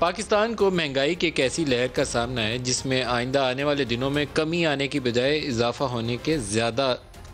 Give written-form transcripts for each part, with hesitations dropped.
पाकिस्तान को महंगाई की एक ऐसी लहर का सामना है जिसमें आइंदा आने वाले दिनों में कमी आने की बजाय इजाफा होने के ज़्यादा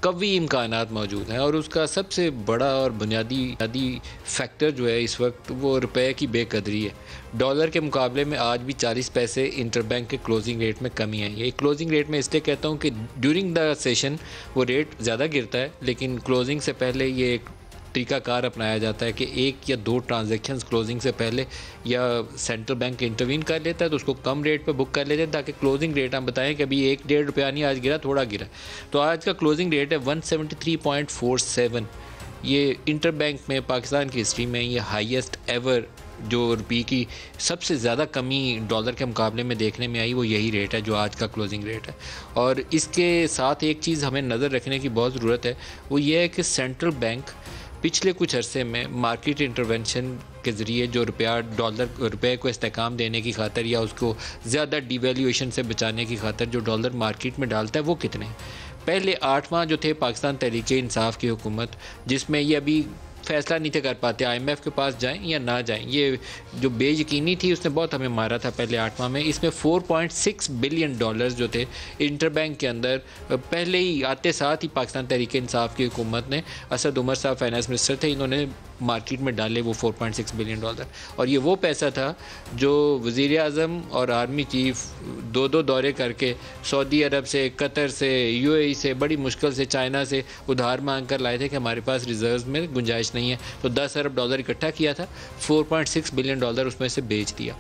कवी इम्कानात मौजूद हैं और उसका सबसे बड़ा और बुनियादी फैक्टर जो है इस वक्त वो रुपए की बेकदरी है। डॉलर के मुकाबले में आज भी 40 पैसे इंटरबैंक के क्लोजिंग रेट में कमी आई है। ये क्लोजिंग रेट में इसलिए कहता हूँ कि ड्यूरिंग द सेशन वो रेट ज़्यादा गिरता है, लेकिन क्लोजिंग से पहले ये एक तरीकाकार अपनाया जाता है कि एक या दो ट्रांजैक्शंस क्लोजिंग से पहले या सेंट्रल बैंक इंटरवीन कर लेता है तो उसको कम रेट पे बुक कर लेते हैं ताकि क्लोजिंग रेट हम बताएं कि अभी 1-1.5 रुपया नहीं आज गिरा, थोड़ा गिरा। तो आज का क्लोजिंग रेट है 173.47। ये इंटर बैंक में पाकिस्तान की हिस्ट्री में ये हाईएस्ट एवर जो रुपये की सबसे ज़्यादा कमी डॉलर के मुकाबले में देखने में आई वो यही रेट है जो आज का क्लोजिंग रेट है। और इसके साथ एक चीज़ हमें नज़र रखने की बहुत ज़रूरत है, वो ये है कि सेंट्रल बैंक पिछले कुछ अरसे में मार्केट इंटरवेंशन के ज़रिए जो रुपये को इस्तेकाम देने की खातर या उसको ज़्यादा डिवेल्यूएशन से बचाने की खातर जो डॉलर मार्केट में डालता है वो कितने हैं। पहले 8 माह जो थे पाकिस्तान तहरीक इंसाफ की हुकूमत, जिसमें ये अभी फ़ैसला नहीं थे कर पाते IMF के पास जाएं या ना जाएं, ये जो बेयकीनी थी उसने बहुत हमें मारा था पहले 8 माह में। इसमें 4.6 बिलियन डॉलर्स जो थे इंटरबैंक के अंदर पहले ही आते साथ ही पाकिस्तान तहरीक इंसाफ की हुकूमत ने, असद उमर साहब फाइनेंस मिनिस्टर थे, इन्होंने मार्केट में डाले वो 4.6 बिलियन डॉलर। और ये वो पैसा था जो वज़ीर आज़म और आर्मी चीफ दो दौरे करके सऊदी अरब से, कतर से, UAE से, बड़ी मुश्किल से, चाइना से उधार मांग कर लाए थे कि हमारे पास रिजर्व में गुंजाइश नहीं है। तो 10 अरब डॉलर इकट्ठा किया था, 4.6 बिलियन डॉलर उसमें से बेच दिया।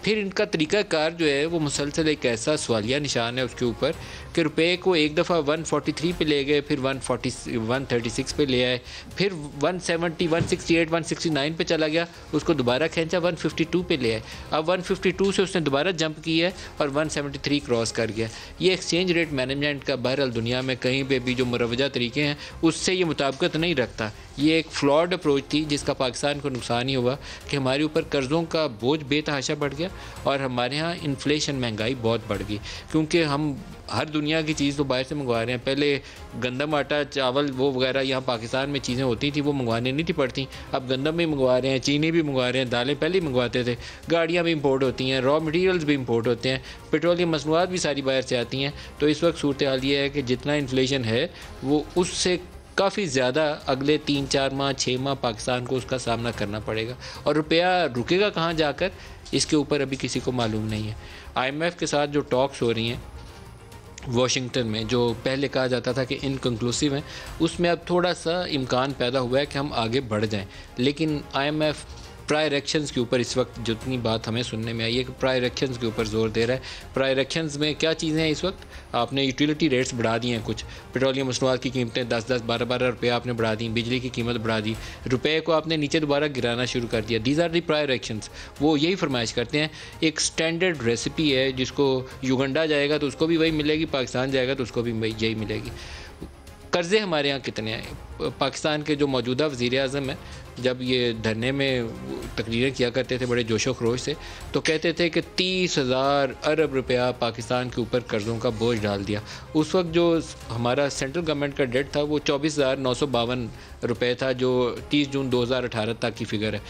फिर इनका तरीक़ाकार जो है वो मुसलसल एक ऐसा सवालिया निशान है उसके ऊपर कि रुपये को एक दफ़ा 143 पे ले गए, फिर 136 पे ले आए, फिर 170, 168, 169 पे चला गया, उसको दोबारा खींचा 152 पे ले आए। अब 152 से उसने दोबारा जंप किया है और 173 क्रॉस कर गया। ये एक्सचेंज रेट मैनेजमेंट का बहरहाल दुनिया में कहीं पे भी जो मुरवजा तरीके हैं उससे ये मुताबिकत नहीं रखता। ये एक फ्लॉड अप्रोच थी जिसका पाकिस्तान को नुकसान ही हुआ कि हमारे ऊपर कर्ज़ों का बोझ बेतहाशा बढ़ गया और हमारे यहाँ इन्फ्लेशन, महंगाई बहुत बढ़ गई, क्योंकि हम हर दुनिया की चीज़ तो बाहर से मंगवा रहे हैं। पहले गंदम, आटा, चावल वो वगैरह यहाँ पाकिस्तान में चीज़ें होती थी, वो मंगवाने नहीं थी पड़ती। अब गंदम भी मंगवा रहे हैं, चीनी भी मंगवा रहे हैं, दालें पहले ही मंगवाते थे, गाड़ियाँ भी इंपोर्ट होती हैं, रॉ मटेरियल्स भी इंपोर्ट होते हैं, पेट्रोलियम मसनूआत भी सारी बाहर से आती हैं। तो इस वक्त सूरत हाल ये है कि जितना इन्फ्लेशन है वो उससे काफ़ी ज़्यादा अगले 3-4 माह, 6 माह पाकिस्तान को उसका सामना करना पड़ेगा। और रुपया रुकेगा कहाँ जाकर, इसके ऊपर अभी किसी को मालूम नहीं है। IMF के साथ जो टॉक्स हो रही हैं वाशिंगटन में, जो पहले कहा जाता था कि इनकंक्लूसिव हैं, उसमें अब थोड़ा सा इम्कान पैदा हुआ है कि हम आगे बढ़ जाएं। लेकिन IMF प्रायर एक्शंस के ऊपर इस वक्त जितनी बात हमें सुनने में आई है कि प्रायर एक्शंस के ऊपर जोर दे रहा है। प्रायर एक्शंस में क्या चीज़ें हैं इस वक्त? आपने यूटिलिटी रेट्स बढ़ा दी हैं, कुछ पेट्रोलियम मसनूआत की कीमतें 10-10, 12-12 रुपये आपने बढ़ा दी, बिजली की कीमत बढ़ा दी, रुपये को आपने नीचे दोबारा गिराना शुरू कर दिया। These are the prior actions. वो यही फरमाइश करते हैं, एक स्टैंडर्ड रेसिपी है, जिसको युगंडा जाएगा तो उसको भी वही मिलेगी, पाकिस्तान जाएगा तो उसको भी यही मिलेगी। कर्ज़े हमारे यहाँ कितने हैं? पाकिस्तान के जो मौजूदा वज़ीर आज़म हैं, जब ये धरने में तकरीरें किया करते थे बड़े जोशो खरोश से, तो कहते थे कि 30,000 अरब रुपया पाकिस्तान के ऊपर कर्ज़ों का बोझ डाल दिया। उस वक्त जो हमारा सेंट्रल गवर्नमेंट का डेट था वो 24,952 रुपये था, जो 30 जून 2018 तक की फ़िगर है।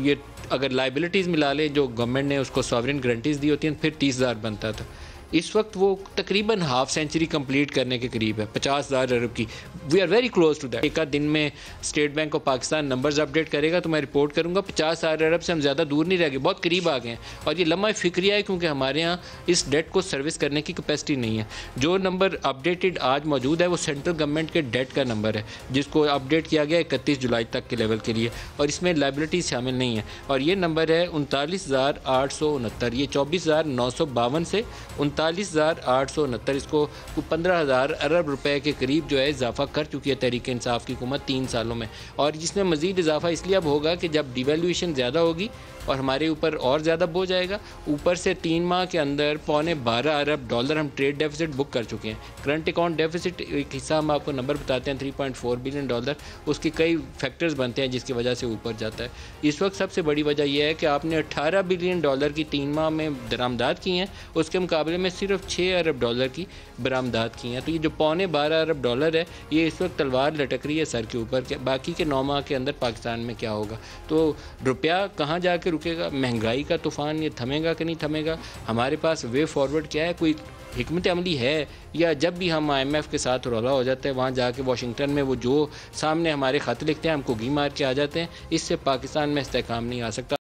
ये अगर लाइबिलिटीज़ मिला लें जो गवर्नमेंट ने उसको सॉवरेन गारंटीज़ दी होती हैं, फिर 30,000 बनता था। इस वक्त वो तकरीबन हाफ सेंचुरी कंप्लीट करने के करीब है, 50,000 अरब की। We are very close to that. एक आध दिन में State Bank of Pakistan numbers update करेगा तो मैं रिपोर्ट करूंगा 50,000 अरब से हम ज़्यादा दूर नहीं रह गए, बहुत करीब आ गए हैं। और ये लम्हा फिक्रिया है क्योंकि हमारे यहाँ इस डेट को सर्विस करने की कैपेसिटी नहीं है। जो नंबर अपडेटेड आज मौजूद है वो सेंट्रल गवर्नमेंट के डेट का नंबर है, जिसको अपडेट किया गया 31 जुलाई तक के लेवल के लिए, और इसमें लाइबिलिटीज़ शामिल नहीं है। और ये नंबर है 39,869। ये 24,952 से 39,869, इसको 15,000 अरब रुपए के करीब जो है इजाफा कर चुकी है तहरीक इंसाफ की हुकूमत 3 सालों में। और जिसमें मज़ीद इजाफा इसलिए अब होगा कि जब डिवेल्यूएशन ज़्यादा होगी और हमारे ऊपर और ज़्यादा बोझ आएगा। ऊपर से 3 माह के अंदर 12.25 अरब डॉलर हम ट्रेड डेफिसिट बुक कर चुके हैं। करंट अकाउंट डेफिसिट एक हिस्सा हम आपको नंबर बताते हैं 3.4 बिलियन डॉलर, उसके कई फैक्टर्स बनते हैं जिसकी वजह से ऊपर जाता है। इस वक्त सबसे बड़ी वजह यह है कि आपने 18 बिलियन डॉलर की 3 माह में दरामदात की हैं, उसके मुकाबले में सिर्फ 6 अरब डॉलर की बरामदात की हैं। तो ये जो पौने 12 अरब डॉलर है, ये इस वक्त तलवार लटक रही है सर के ऊपर के बाकी के 9 माह के अंदर पाकिस्तान में क्या होगा। तो रुपया कहाँ जाके रुकेगा, महंगाई का तूफ़ान ये थमेगा कि नहीं थमेगा, हमारे पास वे फॉरवर्ड क्या है, कोई हिकमत अमली है, या जब भी हम IMF के साथ रौला हो जाता है वहाँ जाके वाशिंगटन में वो जो सामने हमारे ख़त लिखते हैं हमको घी मार के आ जाते हैं, इससे पाकिस्तान में इस्तेहकाम नहीं आ सकता।